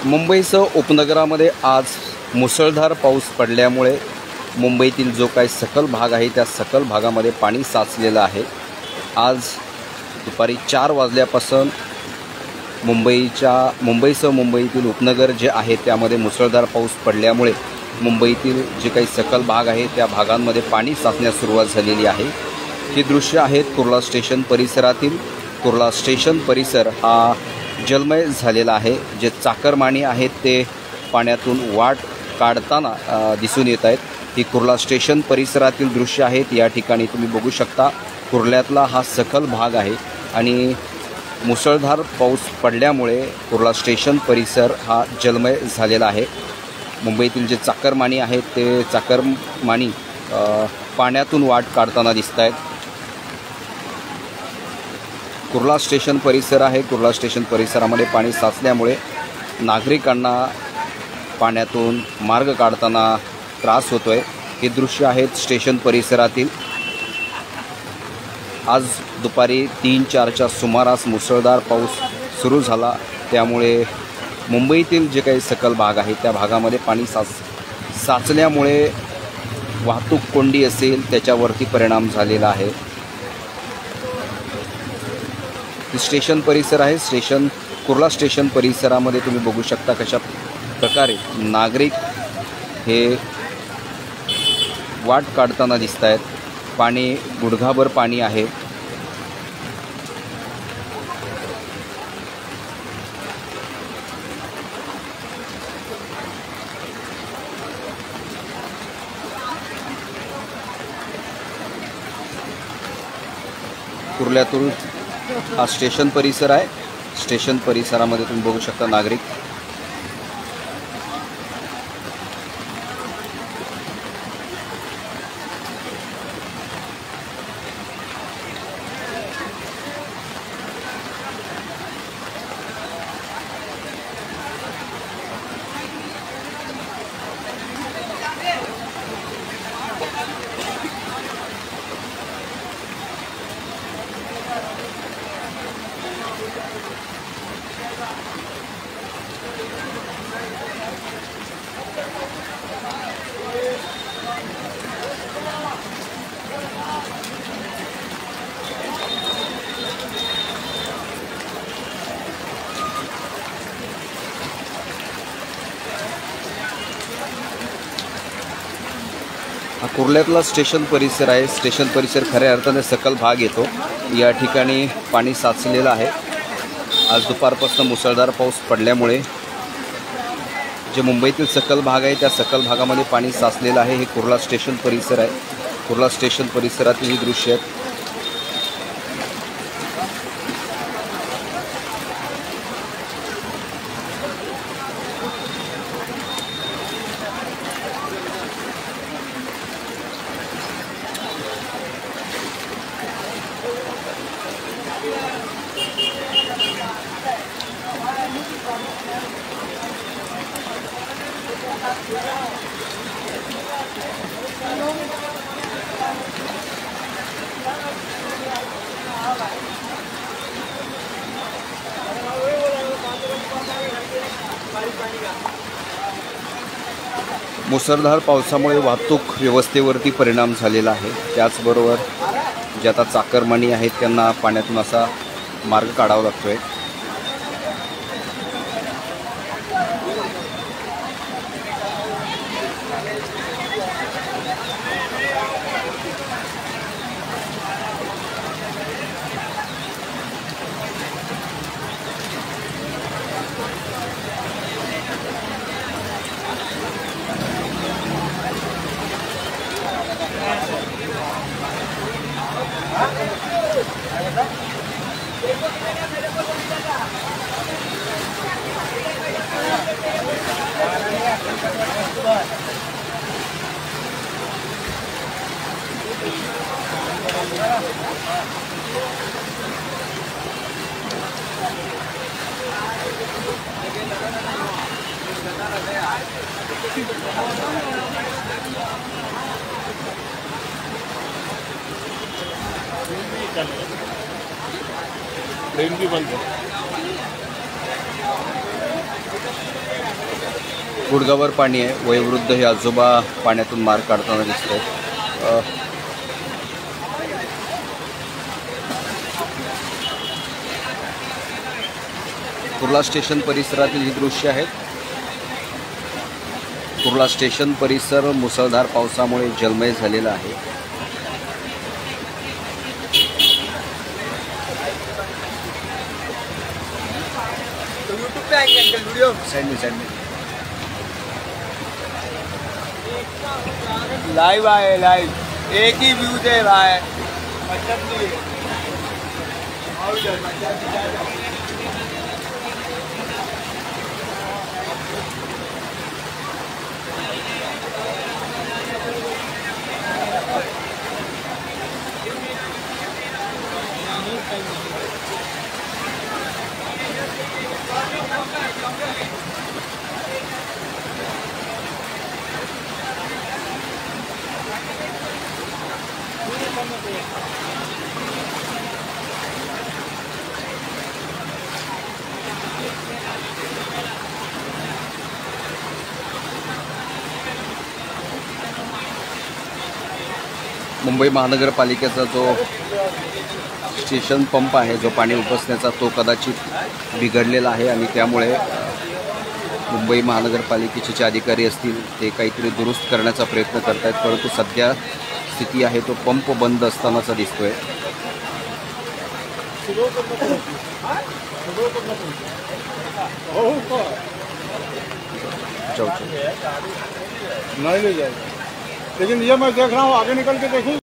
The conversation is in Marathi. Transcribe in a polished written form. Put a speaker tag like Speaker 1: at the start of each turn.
Speaker 1: मुंबईसह उपनगरामध्ये आज मुसळधार पाऊस पडल्यामुळे मुंबईतील जो काही सखल भाग आहे त्या सखल भागामध्ये पाणी साचलेलं आहे। आज दुपारी 4 वाजल्यापासून मुंबईसह मुंबईतील उपनगर जे आहे त्यामध्ये मुसळधार पाऊस पडल्यामुळे मुंबईतील जे काही सखल भाग आहे त्या भागांमध्ये पाणी साचण्यास सुरुवात झालेली आहे। ही दृश्य आहेत कुर्ला स्टेशन परिसरातील। कुर्ला स्टेशन परिसर हा जलमय झालेला आहे। जे चाकरमानी आहेत ते पाण्यातून वाट काढताना दिसून येत आहेत। ही कुर्ला स्टेशन परिसरातील दृश्य आहेत। या ठिकाणी तुम्ही बघू शकता कुर्ल्यातला हा सखल भाग आहे आणि मुसळधार पाऊस पडल्यामुळे कुर्ला स्टेशन परिसर हा जलमय झालेला आहे। मुंबईतील जे चाकरमानी आहेत ते चाकरमानी पाण्यातून वाट काढताना दिसत आहेत। कुर्ला स्टेशन परिसर आहे। कुर्ला स्टेशन परिसरामध्ये पाणी साचल्यामुळे नागरिकांना पाण्यातून मार्ग काढताना त्रास होतोय। हे दृश्य आहेत स्टेशन परिसरातील। आज दुपारी 3-4च्या सुमारास मुसळधार पाऊस सुरू झाला, त्यामुळे मुंबईतील जे काही सखल भाग आहे त्या भागामध्ये पाणी साचल्यामुळे वाहतूक कोंडी असेल त्याच्यावरती परिणाम झालेला आहे। स्टेशन परिसर आहे। कुर्ला स्टेशन परिसरामध्ये तुम्ही बघू शकता कशा प्रकारे नागरिक हे वाट काढताना दिसत आहेत। पाणी गुडघाभर पाणी आहे। कुर्ल्यातून हा स्टेशन परिसर आहे। स्टेशन परिसरामध्ये तुम्ही बघू शकता नागरिक हा कुर्ल्यातला स्टेशन परिसर आहे। स्टेशन परिसर खऱ्या अर्थाने सखल भाग येतो। या ठिकाणी पाणी साचलेलं आहे। आज दुपारपासून मुसळधार पाऊस पडल्यामुळे जे मुंबईतील सखल भाग आहे त्या सखल भागामध्ये पाणी साचलेलं आहे। हे कुर्ला स्टेशन परिसर आहे। कुर्ला स्टेशन परिसरातील ही दृश्य आहेत। मुसळधार पावसामुळे वाहतूक व्यवस्थेवरती परिणाम झालेला आहे। त्याचबरोबर जे आता चाकरमानी आहेत त्यांना पाण्यातून असा मार्ग काढावा लागतोय।
Speaker 2: ट्रेन भी बंद है।
Speaker 1: गुडघावर पाणी आहे. वयोवृद्ध हे आजोबा पाण्यातून मार काढताना दिसत आहेत. कुर्ला स्टेशन परिसरातील ही दृश्य आहेत. कुर्ला स्टेशन परिसर मुसळधार पावसामुळे जलमय झालेला आहे.
Speaker 2: लाइव आए लाइव एक ही व्यू दे रहा है मतलब नहीं है।
Speaker 1: मुंबई महानगरपालिकेचा जो स्टेशन पंप आहे, जो पाणी उपसण्याचा, तो कदाचित बिघडलेला आहे आणि त्यामुळे मुंबई महानगरपालिकेचे जे अधिकारी असतील ते काहीतरी दुरुस्त करण्याचा प्रयत्न करत आहेत. परंतु सध्या स्थिती आहे तो पंप बंद असतानाचा दिसतोय.
Speaker 2: नहीं ले जाएगा, लेकिन ये मैं देख रहा हूँ आगे निकल के देखूँ।